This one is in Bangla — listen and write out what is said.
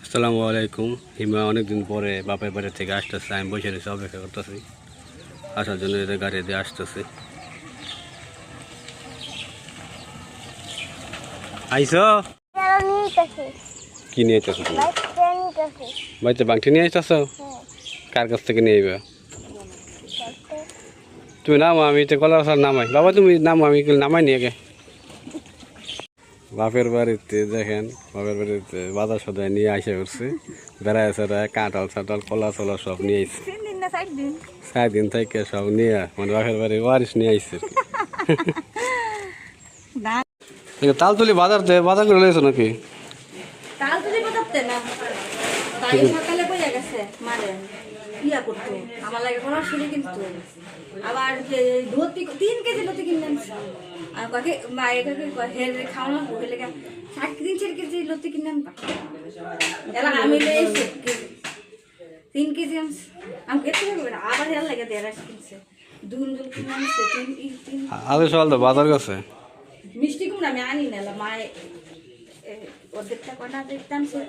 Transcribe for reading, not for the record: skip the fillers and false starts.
আসসালামু আলাইকুম। হিমা অনেকদিন পরে বাপের বাড়ি থেকে আসতেছে। আমি বসে রয়েছি, অপেক্ষা করতেছি আসার জন্য। এদের গাড়ি দিয়ে আসতেছে। আইসো কি নিয়ে আইতেছো তুমি? বাড়িতে বাংটি নিয়ে আসতেছো? কার কাছ থেকে নিয়ে আইবা? তুমি নামো, আমি তো কলার সার নামাই। বাবা তুমি নামো, আমি নামাই নিয়ে গে। বাপের বাড়িতে দেখেন, বাপের বাড়িতে বাজার সদায় নিয়ে আসে করছে। বেড়ায় সেড়ায় কাঁঠাল ছাটাল কলা চলা সব নিয়ে আইছে। 4 দিন থেকে সব নিয়ে মানে বাপের বাড়ি ওয়ারিস নিয়ে আইছে। তালতলি বাজার বাজার করে লইছো নাকি? তালতলি বাজাতে না তাই সকালে কইয়া গেছে মানে ইয়া করতে আমার লাগে কোনো শুনি কিন্তু আবার যে লতি 3 কেজি লতি কিনলেন আর কাকে মায়ে কাকে হের খাওয়া হয়ে লাগে 4 কেজি লতি কিনলেন এলা আমি লইছি 3 কেজি আমি কেটে আবার হের লাগে 1.5 কিনছে দুন কিনলাম 3 আগে সকাল তো বাজার গেছে। মিষ্টি কুমড়া আমি আনি না মায়ে অর্ধেকটা কটা দেখতাম সে